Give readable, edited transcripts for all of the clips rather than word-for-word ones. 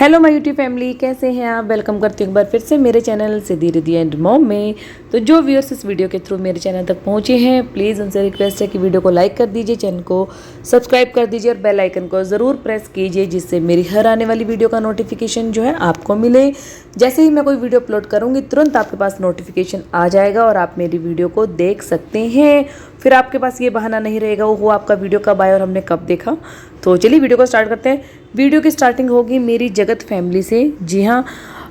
Hello my YouTube family, कैसे हैं आप। वेलकम करती हूँ एक बार फिर से मेरे channel Siddhi Riddhi and mom में। तो जो व्यूअर्स इस वीडियो के थ्रू मेरे चैनल तक पहुँचे हैं, प्लीज़ उनसे रिक्वेस्ट है कि वीडियो को लाइक कर दीजिए, चैनल को सब्सक्राइब कर दीजिए और बेल आइकन को ज़रूर प्रेस कीजिए, जिससे मेरी हर आने वाली वीडियो का नोटिफिकेशन जो है आपको मिले। जैसे ही मैं कोई वीडियो अपलोड करूँगी तुरंत आपके पास नोटिफिकेशन आ जाएगा और आप मेरी वीडियो को देख सकते हैं। फिर आपके पास ये बहाना नहीं रहेगा वो आपका वीडियो कब आया और हमने कब देखा। तो चलिए वीडियो को स्टार्ट करते हैं। वीडियो की स्टार्टिंग होगी मेरी जगत फैमिली से। जी हाँ,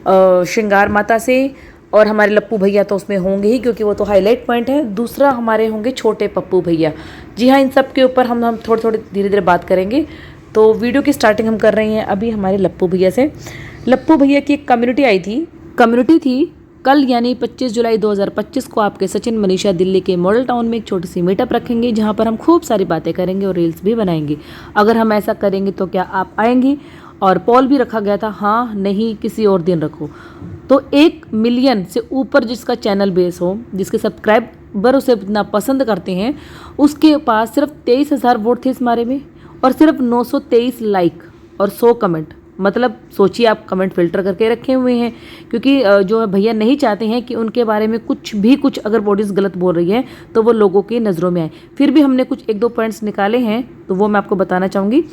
श्रृंगार माता से। और हमारे लप्पू भैया तो उसमें होंगे ही, क्योंकि वो तो हाईलाइट पॉइंट है। दूसरा हमारे होंगे छोटे पप्पू भैया। जी हाँ, इन सब के ऊपर हम थोड़े थोड़े धीरे धीरे बात करेंगे। तो वीडियो की स्टार्टिंग हम कर रहे हैं अभी हमारे लप्पू भैया से। लप्पू भैया की एक कम्युनिटी थी कल यानी 25 जुलाई 2025 को आपके सचिन मनीषा दिल्ली के मॉडल टाउन में एक छोटी सी मीटअप रखेंगे, जहां पर हम खूब सारी बातें करेंगे और रील्स भी बनाएंगे। अगर हम ऐसा करेंगे तो क्या आप आएंगी? और पोल भी रखा गया था, हाँ नहीं किसी और दिन रखो। तो 1 मिलियन से ऊपर जिसका चैनल बेस हो, जिसके सब्सक्राइबर उसे इतना पसंद करते हैं, उसके पास सिर्फ 23,000 वोट थे इस बारे में और सिर्फ 923 लाइक और 100 कमेंट। मतलब सोचिए, आप कमेंट फिल्टर करके रखे हुए हैं, क्योंकि जो भैया नहीं चाहते हैं कि उनके बारे में कुछ अगर बॉडीज़ गलत बोल रही है तो वो लोगों की नज़रों में आए। फिर भी हमने कुछ 1-2 पॉइंट्स निकाले हैं, तो वो मैं आपको बताना चाहूँगी।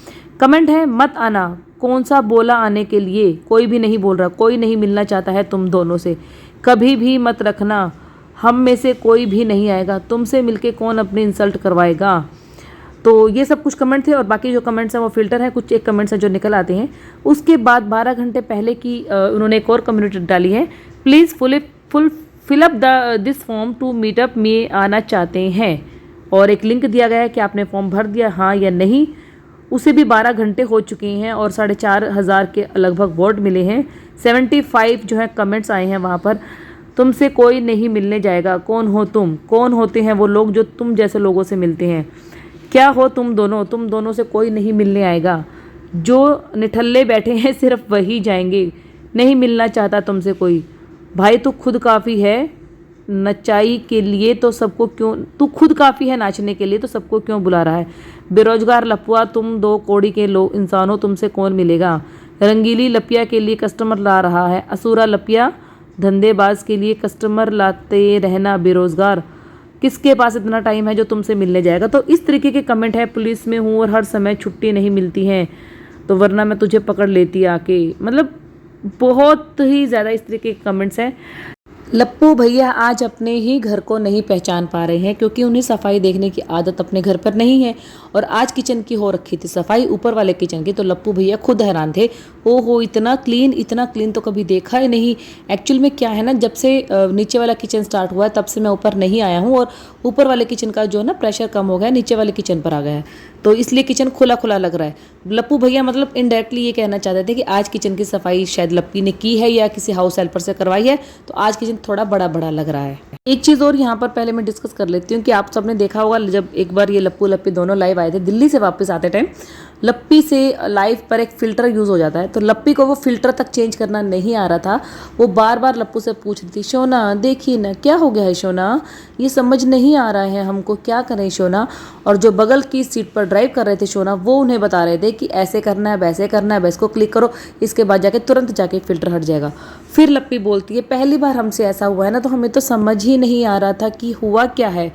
कमेंट है, मत आना, कौन सा बोला आने के लिए, कोई भी नहीं बोल रहा, कोई नहीं मिलना चाहता है तुम दोनों से, कभी भी मत रखना, हम में से कोई भी नहीं आएगा, तुमसे मिलके कौन अपनी इंसल्ट करवाएगा। तो ये सब कुछ कमेंट थे और बाकी जो कमेंट्स हैं वो फिल्टर है, कुछ एक कमेंट्स हैं जो निकल आते हैं। उसके बाद 12 घंटे पहले की उन्होंने एक और कम्युनिटी डाली है, please fill up this form to meetup में आना चाहते हैं। और एक लिंक दिया गया है कि आपने फॉर्म भर दिया हाँ या नहीं। उसे भी 12 घंटे हो चुके हैं और 4,500 के लगभग वोट मिले हैं। 75 जो है कमेंट्स आए हैं वहाँ पर। तुमसे कोई नहीं मिलने जाएगा, कौन हो तुम? कौन होते हैं वो लोग जो तुम जैसे लोगों से मिलते हैं? क्या हो तुम दोनों से कोई नहीं मिलने आएगा। जो निठल्ले बैठे हैं सिर्फ वही जाएंगे, नहीं मिलना चाहता तुमसे कोई। भाई तू खुद काफ़ी है नचाई के लिए तो सबको क्यों, तू खुद काफ़ी है नाचने के लिए तो सबको क्यों बुला रहा है? बेरोजगार लपुआ तुम, 2 कौड़ी के लोग इंसानों, तुमसे कौन मिलेगा? रंगीली लपिया के लिए कस्टमर ला रहा है, असुरा लपिया धंधेबाज के लिए कस्टमर लाते रहना, बेरोजगार किसके पास इतना टाइम है जो तुमसे मिलने जाएगा। तो इस तरीके के कमेंट है। पुलिस में हूँ और हर समय छुट्टी नहीं मिलती है, तो वरना मैं तुझे पकड़ लेती आके। मतलब बहुत ही ज़्यादा इस तरीके के कमेंट्स हैं। लप्पू भैया आज अपने ही घर को नहीं पहचान पा रहे हैं, क्योंकि उन्हें सफाई देखने की आदत अपने घर पर नहीं है। और आज किचन की हो रखी थी सफाई, ऊपर वाले किचन की, तो लप्पू भैया खुद हैरान थे। ओहो, इतना क्लीन तो कभी देखा ही नहीं। एक्चुअल में क्या है ना, जब से नीचे वाला किचन स्टार्ट हुआ है तब से मैं ऊपर नहीं आया हूँ, और ऊपर वाले किचन का जो है ना प्रेशर कम हो गया, नीचे वाले किचन पर आ गया है, तो इसलिए किचन खुला खुला लग रहा है। लप्पू भैया मतलब इनडायरेक्टली ये कहना चाहते थे कि आज किचन की सफाई शायद लप्पी ने की है या किसी हाउस हेल्पर से करवाई है, तो आज किचन थोड़ा बड़ा बड़ा लग रहा है। एक चीज़ और यहाँ पर पहले मैं डिस्कस कर लेती हूँ कि आप सबने देखा होगा, जब एक बार ये लप्पू लप्पी दोनों लाइव आए थे दिल्ली से वापस आते टाइम, लप्पी से लाइव पर एक फ़िल्टर यूज़ हो जाता है, तो लप्पी को वो फ़िल्टर तक चेंज करना नहीं आ रहा था। वो बार बार लप्पू से पूछ रही थी, शोना देखिए ना क्या हो गया है शोना, ये समझ नहीं आ रहा है हमको, क्या करें शोना। और जो बगल की सीट पर ड्राइव कर रहे थे शोना, वो उन्हें बता रहे थे कि ऐसे करना है, वैसे करना है, इसको क्लिक करो, इसके बाद जाके तुरंत जाके फ़िल्टर हट जाएगा। फिर लप्पी बोलती है, पहली बार हमसे ऐसा हुआ है ना, तो हमें तो समझ ही नहीं आ रहा था कि हुआ क्या है।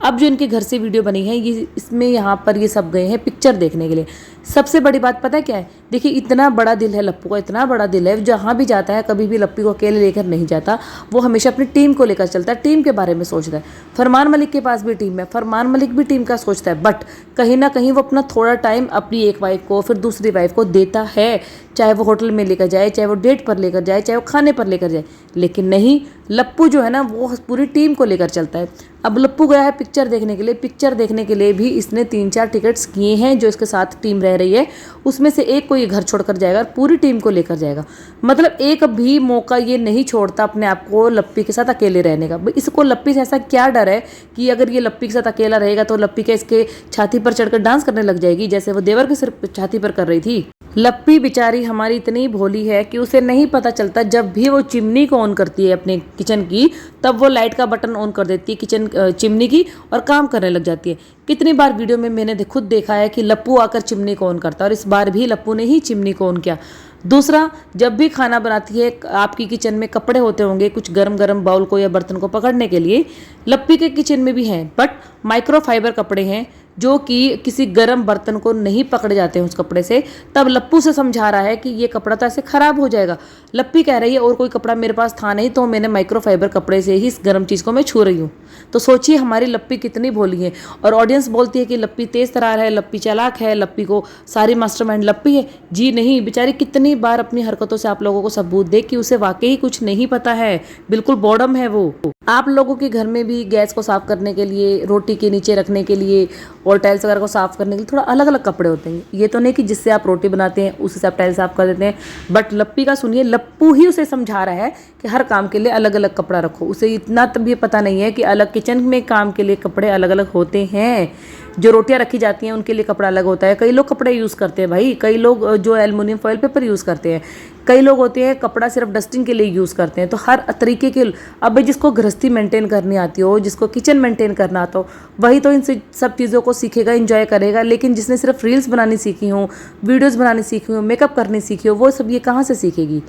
अब जो इनके घर से वीडियो बनी है, ये इसमें यहाँ पर ये सब गए हैं पिक्चर देखने के लिए। सबसे बड़ी बात पता है क्या है? देखिए, इतना बड़ा दिल है लप्पू का, इतना बड़ा दिल है, जहाँ भी जाता है कभी भी लप्पी को अकेले लेकर नहीं जाता। वो हमेशा अपनी टीम को लेकर चलता है, टीम के बारे में सोचता है। फरमान मलिक के पास भी टीम है, फरमान मलिक भी टीम का सोचता है, बट कहीं ना कहीं वो अपना थोड़ा टाइम अपनी एक वाइफ को फिर दूसरी वाइफ को देता है, चाहे वो होटल में लेकर जाए, चाहे वो डेट पर लेकर जाए, चाहे वो खाने पर लेकर जाए। लेकिन नहीं, लप्पू जो है ना वो पूरी टीम को लेकर चलता है। अब लप्पू गया है पिक्चर देखने के लिए, पिक्चर देखने के लिए भी इसने 3-4 टिकट्स किए हैं। जो इसके साथ टीम रह रही है उसमें से एक को ये घर छोड़कर जाएगा और पूरी टीम को लेकर जाएगा। मतलब एक भी मौका ये नहीं छोड़ता अपने आप को लप्पी के साथ अकेले रहने का। इसको लप्पी से ऐसा क्या डर है कि अगर ये लप्पी के साथ अकेला रहेगा तो लप्पी के इसके छाती पर चढ़कर डांस करने लग जाएगी, जैसे वो देवर के सिर छाती पर कर रही थी। लप्पी बेचारी हमारी इतनी भोली है कि उसे नहीं पता चलता, जब भी वो चिमनी को ऑन करती है अपने किचन की, तब वो लाइट का बटन ऑन कर देती है किचन चिमनी की और काम करने लग जाती है। कितनी बार वीडियो में मैंने खुद देखा है कि लप्पू आकर चिमनी को ऑन करता है, और इस बार भी लप्पू ने ही चिमनी को ऑन किया। दूसरा, जब भी खाना बनाती है आपकी किचन में कपड़े होते होंगे कुछ गरम गरम बाउल को या बर्तन को पकड़ने के लिए, लप्पी के किचन में भी हैं, बट माइक्रोफाइबर कपड़े हैं जो कि किसी गर्म बर्तन को नहीं पकड़े जाते हैं उस कपड़े से। तब लप्पू से समझा रहा है कि ये कपड़ा तो ऐसे खराब हो जाएगा। लप्पी कह रही है और कोई कपड़ा मेरे पास था नहीं तो मैंने माइक्रोफाइबर कपड़े से ही इस गर्म चीज़ को मैं छू रही हूँ। तो सोचिए हमारी लप्पी कितनी भोली है। और ऑडियंस बोलती है कि लप्पी तेज तरार है, लप्पी चालाक है, लप्पी को सारी मास्टरमाइंड लप्पी है। जी नहीं, बेचारी कितनी बार अपनी हरकतों से आप लोगों को सबूत दे कि उसे वाकई कुछ नहीं पता है, बिल्कुल बॉडम है वो। आप लोगों के घर में भी गैस को साफ करने के लिए, रोटी के नीचे रखने के लिए और टाइल्स वगैरह को साफ करने के लिए थोड़ा अलग अलग कपड़े होते हैं। ये तो नहीं कि जिससे आप रोटी बनाते हैं उसी से आप टाइल्स साफ कर देते हैं। बट लप्पी का सुनिए, लप्पू ही उसे समझा रहा है कि हर काम के लिए अलग अलग कपड़ा रखो। उसे इतना तभी पता नहीं है कि अलग किचन में काम के लिए कपड़े अलग अलग होते हैं। जो रोटियां रखी जाती हैं उनके लिए कपड़ा अलग होता है। कई लोग कपड़े यूज़ करते हैं भाई, कई लोग जो एल्युमिनियम फॉइल पेपर यूज़ करते हैं, कई लोग होते हैं कपड़ा सिर्फ डस्टिंग के लिए यूज़ करते हैं। तो हर तरीके के, अब जिसको गृहस्थी मेंटेन करनी आती हो, जिसको किचन मेंटेन करना आता हो, वही तो इन सब चीज़ों को सीखेगा, एंजॉय करेगा। लेकिन जिसने सिर्फ रील्स बनानी सीखी हो, वीडियोज़ बनानी सीखी हो, मेकअप करनी सीखी हो, वो सब ये कहाँ से सीखेगी।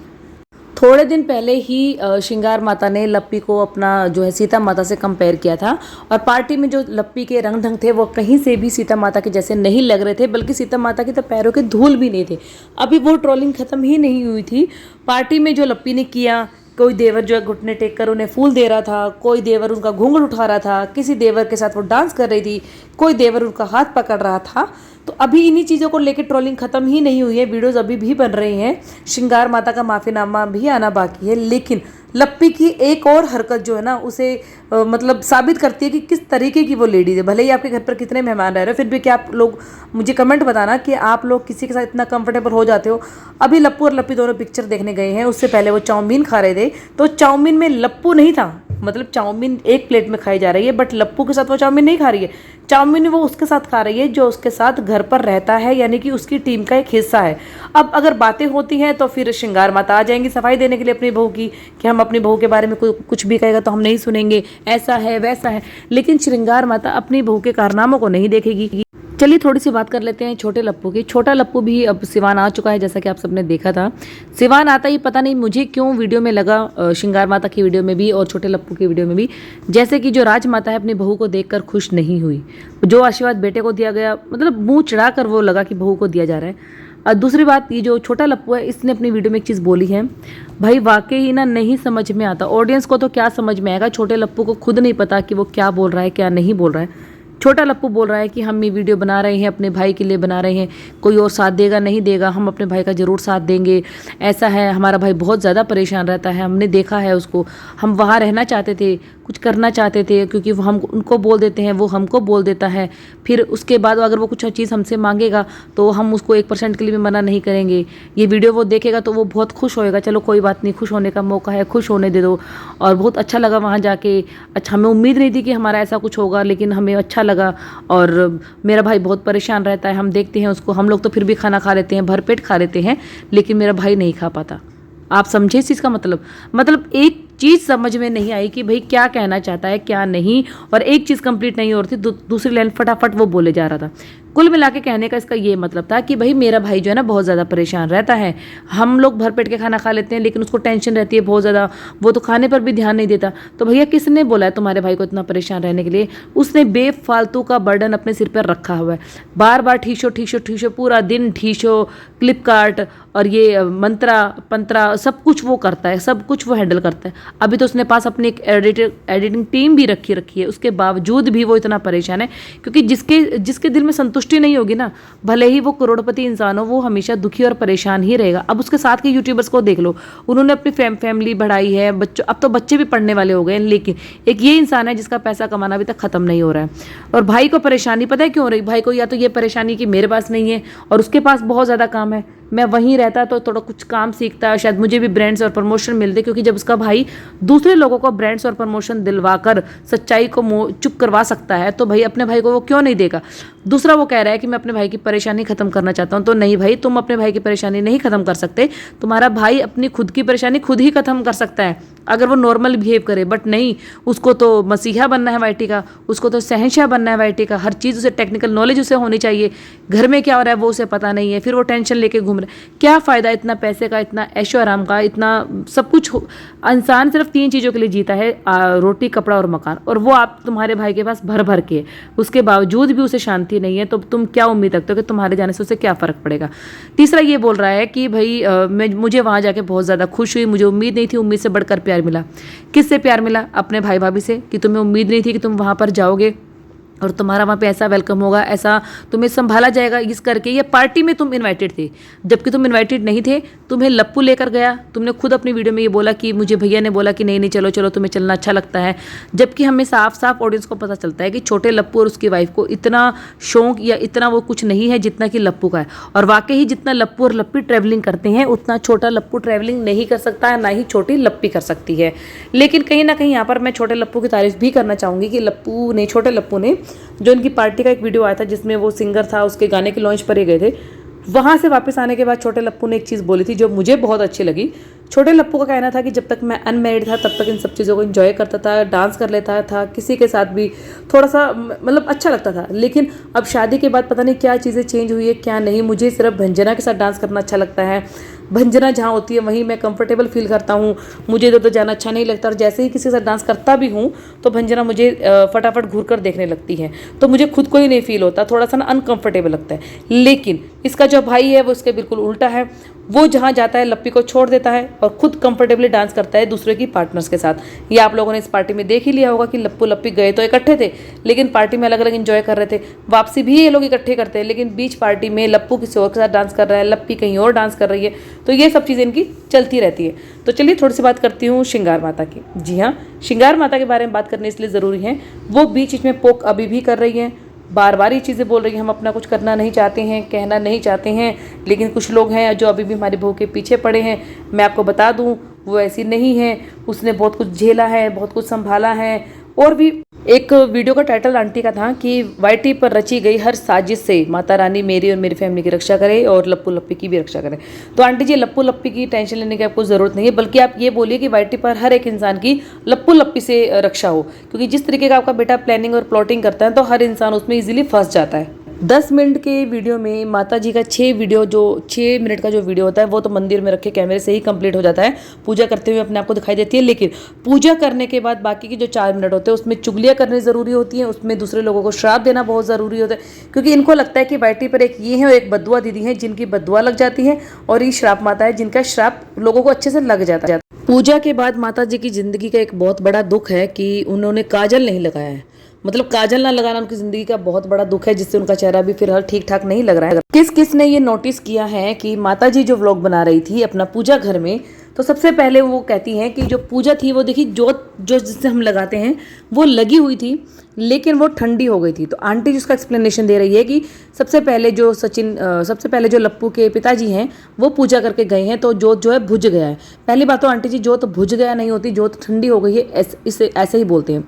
थोड़े दिन पहले ही श्रृंगार माता ने लप्पी को अपना जो है सीता माता से कंपेयर किया था। और पार्टी में जो लप्पी के रंग ढंग थे वो कहीं से भी सीता माता के जैसे नहीं लग रहे थे, बल्कि सीता माता के तो पैरों के धूल भी नहीं थे। अभी वो ट्रोलिंग खत्म ही नहीं हुई थी। पार्टी में जो लप्पी ने किया, कोई देवर जो है घुटने टेक कर उन्हें फूल दे रहा था, कोई देवर उनका घूंघट उठा रहा था, किसी देवर के साथ वो डांस कर रही थी, कोई देवर उनका हाथ पकड़ रहा था। तो अभी इन्हीं चीज़ों को लेकर ट्रोलिंग खत्म ही नहीं हुई है, वीडियोस अभी भी बन रही हैं। श्रृंगार माता का माफीनामा भी आना बाकी है। लेकिन लप्पी की एक और हरकत जो है ना, उसे मतलब साबित करती है कि किस तरीके की वो लेडीज है। भले ही आपके घर पर कितने मेहमान रह रहे हो, फिर भी क्या आप लोग मुझे कमेंट बताना कि आप लोग किसी के साथ इतना कंफर्टेबल हो जाते हो। अभी लप्पू और लप्पी दोनों पिक्चर देखने गए हैं, उससे पहले वो चाउमीन खा रहे थे, तो चाउमीन में लप्पू नहीं था। मतलब चाउमीन एक प्लेट में खाई जा रही है, बट लप्पू के साथ वो चाउमीन नहीं खा रही है। चाउमीन वो उसके साथ खा रही है जो उसके साथ घर पर रहता है, यानी कि उसकी टीम का एक हिस्सा है। अब अगर बातें होती हैं तो फिर श्रृंगार माता आ जाएंगी सफाई देने के लिए अपनी बहू की, कि हम अपनी बहू के बारे में कुछ भी कहेगा तो हम नहीं सुनेंगे, ऐसा है वैसा है। लेकिन श्रृंगार माता अपनी बहू के कारनामों को नहीं देखेगी। चलिए थोड़ी सी बात कर लेते हैं छोटे लप्पू की। छोटा लप्पू भी अब सिवान आ चुका है, जैसा कि आप सबने देखा था। सिवान आता ही पता नहीं मुझे क्यों वीडियो में लगा, श्रृंगार माता की वीडियो में भी और छोटे लप्पू की वीडियो में भी, जैसे कि जो राजमाता है अपनी बहू को देखकर खुश नहीं हुई। जो आशीर्वाद बेटे को दिया गया, मतलब मुंह चढ़ाकर वो लगा कि बहू को दिया जा रहा है। और दूसरी बात, ये जो छोटा लप्पू है इसने अपनी वीडियो में एक चीज़ बोली है, भाई वाकई ही ना नहीं समझ में आता। ऑडियंस को तो क्या समझ में आएगा, छोटे लप्पू को खुद नहीं पता कि वो क्या बोल रहा है क्या नहीं बोल रहा है। छोटा लप्पू बोल रहा है कि हम ये वीडियो बना रहे हैं, अपने भाई के लिए बना रहे हैं, कोई और साथ देगा नहीं देगा, हम अपने भाई का ज़रूर साथ देंगे। ऐसा है, हमारा भाई बहुत ज़्यादा परेशान रहता है, हमने देखा है उसको, हम वहाँ रहना चाहते थे, कुछ करना चाहते थे, क्योंकि वो हम उनको बोल देते हैं, वो हमको बोल देता है। फिर उसके बाद अगर वो कुछ चीज़ हमसे मांगेगा तो हम उसको 1% के लिए भी मना नहीं करेंगे। ये वीडियो वो देखेगा तो वो बहुत खुश होएगा। चलो कोई बात नहीं, खुश होने का मौका है, खुश होने दे दो। और बहुत अच्छा लगा वहाँ जाके। अच्छा, हमें उम्मीद नहीं थी कि हमारा ऐसा कुछ होगा, लेकिन हमें अच्छा लगा। और मेरा भाई बहुत परेशान रहता है, हम देखते हैं उसको, हम लोग तो फिर भी खाना खा लेते हैं, भरपेट खा लेते हैं, लेकिन मेरा भाई नहीं खा पाता। आप समझे इस चीज़ का मतलब एक चीज़ समझ में नहीं आई कि भाई क्या कहना चाहता है क्या नहीं। और एक चीज़ कंप्लीट नहीं हो रही थी, दूसरी लाइन फटाफट वो बोले जा रहा था। कुल मिला के कहने का इसका ये मतलब था कि भाई मेरा भाई जो है ना बहुत ज़्यादा परेशान रहता है। हम लोग भरपेट के खाना खा लेते हैं, लेकिन उसको टेंशन रहती है बहुत ज़्यादा, वो तो खाने पर भी ध्यान नहीं देता। तो भैया किसने बोला है तुम्हारे भाई को इतना परेशान रहने के लिए? उसने बेफालतू का बर्डन अपने सिर पर रखा हुआ है। बार बार ठीशो ठीशो ठीशो, पूरा दिन ठीशो, फ्लिपकार्ट और ये मंत्रा पंत्रा सब कुछ वो करता है, सब कुछ वो हैंडल करता है। अभी तो उसने पास अपनी एक एडिटिंग टीम भी रखी है, उसके बावजूद भी वो इतना परेशान है, क्योंकि जिसके दिल में संतुष्टि नहीं होगी ना, भले ही वो करोड़पति इंसान हो, वो हमेशा दुखी और परेशान ही रहेगा। अब उसके साथ के यूट्यूबर्स को देख लो, उन्होंने अपनी फैमिली बढ़ाई है, बच्चों, अब तो बच्चे भी पढ़ने वाले हो गए हैं। लेकिन एक ये इंसान है जिसका पैसा कमाना अभी तक खत्म नहीं हो रहा है। और भाई को परेशानी पता है क्यों हो रही? भाई को या तो ये परेशानी कि मेरे पास नहीं है और उसके पास बहुत ज़्यादा काम है, मैं वहीं रहता तो थोड़ा कुछ काम सीखता, शायद मुझे भी ब्रांड्स और प्रमोशन मिलते। क्योंकि जब उसका भाई दूसरे लोगों को ब्रांड्स और प्रमोशन दिलवाकर सच्चाई को चुप करवा सकता है, तो भाई अपने भाई को वो क्यों नहीं देगा? दूसरा वो कह रहा है कि मैं अपने भाई की परेशानी खत्म करना चाहता हूँ। तो नहीं भाई, तुम अपने भाई की परेशानी नहीं खत्म कर सकते। तुम्हारा भाई अपनी खुद की परेशानी खुद ही खत्म कर सकता है अगर वो नॉर्मल बिहेव करे, बट नहीं, उसको तो मसीहा बनना है वाईटी का, उसको तो शहंशाह बनना है वाईटी का। हर चीज़ उसे टेक्निकल नॉलेज उसे होनी चाहिए। घर में क्या हो रहा है वो उसे पता नहीं है, फिर वो टेंशन लेके घूम रहा है। क्या फ़ायदा इतना पैसे का, इतना ऐशो आराम का, इतना सब कुछ इंसान सिर्फ 3 चीज़ों के लिए जीता है, रोटी, कपड़ा और मकान, और वो आप तुम्हारे भाई के पास भर भर के, उसके बावजूद भी उसे शांति नहीं है। तो तुम क्या उम्मीद रखते हो कि तुम्हारे जाने से उसे क्या फ़र्क पड़ेगा। तीसरा ये बोल रहा है कि भाई मुझे वहाँ जाके बहुत ज़्यादा खुश हुई, मुझे उम्मीद नहीं थी, उम्मीद से बढ़कर प्यार मिला। किससे प्यार मिला? अपने भाई भाभी से, कि तुम्हें उम्मीद नहीं थी कि तुम वहाँ पर जाओगे और तुम्हारा वहाँ पे ऐसा वेलकम होगा, ऐसा तुम्हें संभाला जाएगा, इस करके। ये पार्टी में तुम इनवाइटेड थे, जबकि तुम इनवाइटेड नहीं थे। तुम्हें लप्पू लेकर गया। तुमने खुद अपनी वीडियो में ये बोला कि मुझे भैया ने बोला कि नहीं नहीं चलो चलो, तुम्हें चलना अच्छा लगता है। जबकि हमें साफ साफ ऑडियंस को पता चलता है कि छोटे लप्पू और उसकी वाइफ को इतना शौक या इतना वो कुछ नहीं है जितना कि लप्पू का है। और वाकई ही जितना लप्पू और लप्पी ट्रैवलिंग करते हैं उतना छोटा लप्पू ट्रैवलिंग नहीं कर सकता है, ना ही छोटी लप्पी कर सकती है। लेकिन कहीं ना कहीं यहाँ पर मैं छोटे लप्पू की तारीफ भी करना चाहूँगी कि लप्पू ने, छोटे लप्पू ने, जो इनकी पार्टी का एक वीडियो आया था जिसमें वो सिंगर था, उसके गाने के लॉन्च पर ही गए थे, वहाँ से वापस आने के बाद छोटे लप्पू ने एक चीज़ बोली थी जो मुझे बहुत अच्छी लगी। छोटे लप्पू का कहना था कि जब तक मैं अनमैरिड था तब तक इन सब चीज़ों को एंजॉय करता था, डांस कर लेता था, किसी के साथ भी थोड़ा सा मतलब अच्छा लगता था। लेकिन अब शादी के बाद पता नहीं क्या चीज़ें चेंज हुई है, क्या नहीं। मुझे सिर्फ भंजना के साथ डांस करना अच्छा लगता है। भंजना जहाँ होती है वहीं मैं कंफर्टेबल फील करता हूँ। मुझे इधर जाना अच्छा नहीं लगता, और जैसे ही किसी के साथ डांस करता भी हूँ तो भंजना मुझे फटाफट घूर कर देखने लगती है, तो मुझे खुद को ही नहीं फील होता, थोड़ा सा ना अनकंफर्टेबल लगता है। लेकिन इसका जो भाई है वो उसके बिल्कुल उल्टा है। वो जहाँ जाता है लप्पी को छोड़ देता है और खुद कंफर्टेबली डांस करता है दूसरे की पार्टनर्स के साथ। ये आप लोगों ने इस पार्टी में देख ही लिया होगा कि लप्पू लप्पी गए तो इकट्ठे थे, लेकिन पार्टी में अलग अलग एंजॉय कर रहे थे। वापसी भी ये लोग इकट्ठे करते हैं, लेकिन बीच पार्टी में लप्पू किसी और के साथ डांस कर रहा है, लप्पी कहीं और डांस कर रही है। तो ये सब चीज़ें इनकी चलती रहती है। तो चलिए थोड़ी सी बात करती हूँ श्रृंगार माता की। जी हाँ, श्रृंगार माता के बारे में बात करने इसलिए ज़रूरी है, वो बीच में पोक अभी भी कर रही है, बार बार ये चीज़ें बोल रही हैं, हम अपना कुछ करना नहीं चाहते हैं, कहना नहीं चाहते हैं। लेकिन कुछ लोग हैं जो अभी भी हमारी बहू के पीछे पड़े हैं। मैं आपको बता दूं वो ऐसी नहीं है, उसने बहुत कुछ झेला है, बहुत कुछ संभाला है। और भी एक वीडियो का टाइटल आंटी का था कि वाईटी पर रची गई हर साजिश से माता रानी मेरी और मेरी फैमिली की रक्षा करे और लप्पू लप्पी की भी रक्षा करे। तो आंटी जी, लप्पू लप्पी की टेंशन लेने की आपको ज़रूरत नहीं है, बल्कि आप ये बोलिए कि वाईटी पर हर एक इंसान की लप्पू लप्पी से रक्षा हो। क्योंकि जिस तरीके का आपका बेटा प्लानिंग और प्लॉटिंग करता है तो हर इंसान उसमें ईजिली फंस जाता है। 10 मिनट के वीडियो में माता जी का 6 मिनट का जो वीडियो होता है वो तो मंदिर में रखे कैमरे से ही कंप्लीट हो जाता है। पूजा करते हुए अपने आप को दिखाई देती है, लेकिन पूजा करने के बाद बाकी की जो 4 मिनट होते हैं उसमें चुगलियाँ करनी ज़रूरी होती हैं, उसमें दूसरे लोगों को श्राप देना बहुत ज़रूरी होता है। क्योंकि इनको लगता है कि वाईटी पर एक ये है और एक बद्दुआ दीदी है जिनकी बद्दुआ लग जाती है, और ये श्राप माता है जिनका श्राप लोगों को अच्छे से लग जाता है। पूजा के बाद माता जी की ज़िंदगी का एक बहुत बड़ा दुख है कि उन्होंने काजल नहीं लगाया है। मतलब काजल ना लगाना उनकी ज़िंदगी का बहुत बड़ा दुख है, जिससे उनका चेहरा भी फिलहाल ठीक ठाक नहीं लग रहा है। किस किस ने ये नोटिस किया है कि माता जी जो व्लॉग बना रही थी अपना पूजा घर में, तो सबसे पहले वो कहती हैं कि जो पूजा थी वो देखिए जोत जो जिससे हम लगाते हैं वो लगी हुई थी, लेकिन वो ठंडी हो गई थी। तो आंटी जिसका एक्सप्लेनेशन दे रही है कि सबसे पहले जो लप्पू के पिताजी हैं वो पूजा करके गए हैं तो जोत जो है बुझ गया है। पहली बात तो आंटी जी, जोत बुझ गया नहीं होती, जोत ठंडी हो गई है, इसे ऐसे ही बोलते हैं।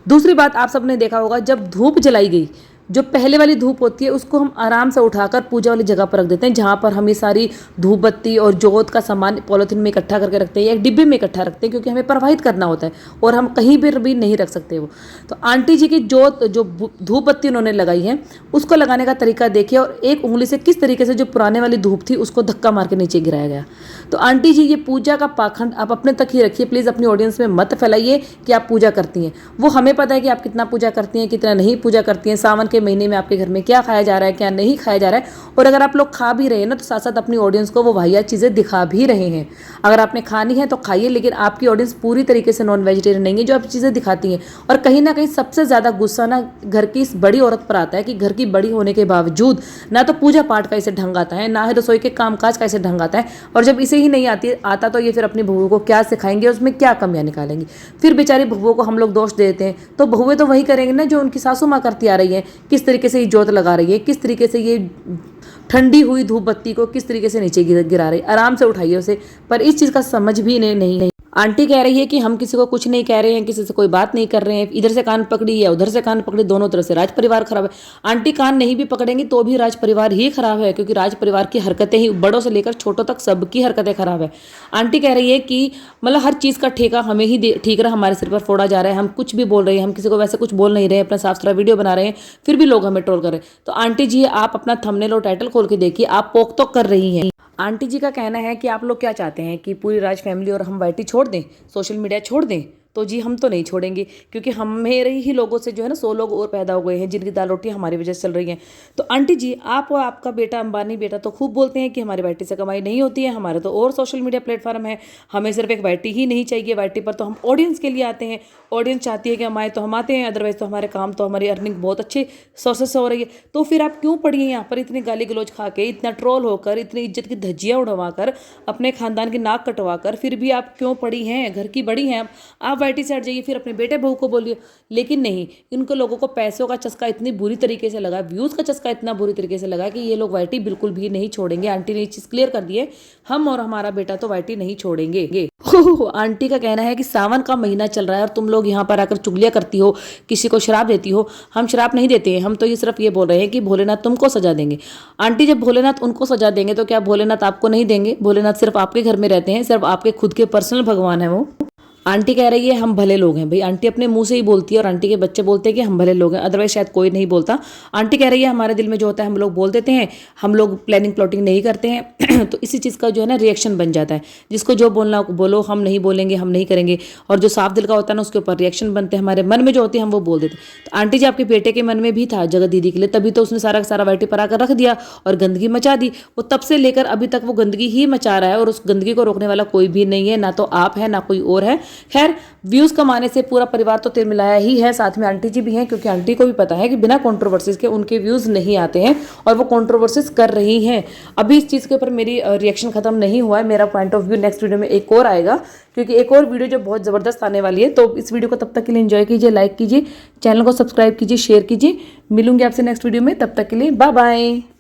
दूसरी बात, आप सबने देखा होगा जब धूप जलाई गई, जो पहले वाली धूप होती है उसको हम आराम से उठाकर पूजा वाली जगह पर रख देते हैं, जहाँ पर हम ये सारी धूप बत्ती और जोत का सामान पॉलिथीन में इकट्ठा करके रखते हैं या एक डिब्बे में इकट्ठा रखते हैं, क्योंकि हमें प्रवाहित करना होता है और हम कहीं पर भी नहीं रख सकते वो। तो आंटी जी की जोत जो धूप बत्ती उन्होंने लगाई है उसको लगाने का तरीका देखिए, और एक उंगली से किस तरीके से जो पुराने वाली धूप थी उसको धक्का मार के नीचे गिराया गया। तो आंटी जी, ये पूजा का पाखंड आप अपने तक ही रखिए प्लीज़, अपनी ऑडियंस में मत फैलाइए कि आप पूजा करती हैं। वो हमें पता है कि आप कितना पूजा करती हैं, कितना नहीं पूजा करती हैं। सावन के महीने में आपके घर में क्या खाया जा रहा है, क्या नहीं खाया जा रहा है, और अगर आप लोग खा भी रहे हैं ना तो साथ साथ अपनी ऑडियंस को वो वाहियात चीज़ें दिखा भी रहे हैं। अगर आपने खानी है तो खाइए, लेकिन आपकी ऑडियंस पूरी तरीके से नॉन वेजिटेरियन नहीं है जो आप चीज़ें दिखाती हैं। और कहीं ना कहीं सबसे ज़्यादा गुस्सा ना घर की इस बड़ी औरत पर आता है कि घर की बड़ी होने के बावजूद ना तो पूजा पाठ का इसे ढंग आता है, ना ही रसोई के कामकाज का इसे ढंग आता है, और जब इसे ही नहीं आता तो ये फिर अपनी बहुओं को क्या सिखाएंगे, उसमें क्या कमियां निकालेंगी। फिर बेचारी बहुओं को हम लोग दोष देते हैं, तो बहुएं तो वही करेंगे ना जो उनकी सासू माँ करती आ रही है। किस तरीके से ये जोत लगा रही है, किस तरीके से ये ठंडी हुई धूप बत्ती को किस तरीके से नीचे गिरा रही है। आराम से उठाइए उसे, पर इस चीज़ का समझ भी नहीं। आंटी कह रही है कि हम किसी को कुछ नहीं कह रहे हैं, किसी से कोई बात नहीं कर रहे हैं, इधर से कान पकड़ी या उधर से कान पकड़ी, दोनों तरफ से राज परिवार खराब है। आंटी कान नहीं भी पकड़ेंगी तो भी राज परिवार ही खराब है, क्योंकि राज परिवार की हरकतें ही, बड़ों से लेकर छोटों तक सबकी हरकतें खराब है। आंटी कह रही है कि मतलब हर चीज़ का ठेका हमें ही ठीक रहा, हमारे सिर पर फोड़ा जा रहा है, हम कुछ भी बोल रहे हैं, हम किसी को वैसे कुछ बोल नहीं रहे हैं, अपना साफ सुथरा वीडियो बना रहे हैं, फिर भी लोग हमें ट्रोल कर रहे हैं। तो आंटी जी आप अपना थंबनेल और टाइटल खोल के देखिए, आप पोक तो कर रही हैं। आंटी जी का कहना है कि आप लोग क्या चाहते हैं कि पूरी राज फैमिली और हम वाईटी छोड़ दें, सोशल मीडिया छोड़ दें? तो जी हम तो नहीं छोड़ेंगे, क्योंकि हम मेरे ही लोगों से जो है ना 100 लोग और पैदा हो गए हैं जिनकी दाल रोटी हमारी वजह से चल रही हैं। तो आंटी जी आप और आपका बेटा अंबानी बेटा तो खूब बोलते हैं कि हमारी वाईटी से कमाई नहीं होती है, हमारे तो और सोशल मीडिया प्लेटफॉर्म है, हमें सिर्फ एक वाईटी ही नहीं चाहिए। वाईटी पर तो हम ऑडियंस के लिए आते हैं, ऑडियंस चाहती है कि हम आए तो हम आते हैं, अदरवाइज तो हमारे काम तो हमारी अर्निंग बहुत अच्छे सोर्सेस से हो रही है। तो फिर आप क्यों पड़ी हैं यहाँ पर इतनी गाली गलौज खा के, इतना ट्रोल होकर, इतनी इज्जत की धज्जियाँ उड़वा कर, अपने खानदान की नाक कटवा कर, फिर भी आप क्यों पड़ी हैं? घर की बड़ी हैं आप वाईटी से हट जाइए, फिर अपने बेटे बहू को बोलिए। लेकिन नहीं, इनको लोगों को पैसों का चस्का इतनी बुरी तरीके से लगा, व्यूज़ का चस्का इतना बुरी तरीके से लगा कि ये लोग वाईटी बिल्कुल भी नहीं छोड़ेंगे। आंटी ने ये चीज़ क्लियर कर दी है, हम और हमारा बेटा तो वाईटी नहीं छोड़ेंगे। आंटी का कहना है कि सावन का महीना चल रहा है और तुम लोग यहाँ पर आकर चुगलियाँ करती हो, किसी को शराब देती हो। हम शराब नहीं देते हैं, हम तो ये सिर्फ ये बोल रहे हैं कि भोलेनाथ तुमको सजा देंगे। आंटी जब भोलेनाथ उनको सजा देंगे तो क्या भोलेनाथ आपको नहीं देंगे? भोलेनाथ सिर्फ आपके घर में रहते हैं, सिर्फ आपके खुद के पर्सनल भगवान है वो। आंटी कह रही है हम भले लोग हैं। भाई आंटी अपने मुंह से ही बोलती है और आंटी के बच्चे बोलते हैं कि हम भले लोग हैं, अदरवाइज शायद कोई नहीं बोलता। आंटी कह रही है हमारे दिल में जो होता है हम लोग बोल देते हैं, हम लोग प्लानिंग प्लॉटिंग नहीं करते हैं। तो इसी चीज़ का जो है ना रिएक्शन बन जाता है, जिसको जो बोलना बोलो, हम नहीं बोलेंगे, हम नहीं करेंगे। और जो साफ दिल का होता है ना उसके ऊपर रिएक्शन बनते हैं, हमारे मन में जो होती है हम वो बोल देते हैं। तो आंटी जी आपके बेटे के मन में भी था जगह दीदी के लिए, तभी तो उसने सारा का सारा वाईटी पर आकर रख दिया और गंदगी मचा दी। वो तब से लेकर अभी तक वो गंदगी ही मचा रहा है और उस गंदगी को रोकने वाला कोई भी नहीं है, ना तो आप है ना कोई और है। खैर व्यूज़ कमाने से पूरा परिवार तो तिल मिलाया ही है, साथ में आंटी जी भी हैं, क्योंकि आंटी को भी पता है कि बिना कंट्रोवर्सीज के उनके व्यूज़ नहीं आते हैं और वो कंट्रोवर्सीज कर रही हैं। अभी इस चीज़ के ऊपर मेरी रिएक्शन खत्म नहीं हुआ है, मेरा point of view next video में एक और आएगा, क्योंकि एक और वीडियो जो बहुत ज़बरदस्त आने वाली है। तो इस वीडियो को तब तक के लिए एंजॉय कीजिए, लाइक कीजिए, चैनल को सब्सक्राइब कीजिए, शेयर कीजिए। मिलूंगी आपसे नेक्स्ट वीडियो में, तब तक के लिए बाय बाय।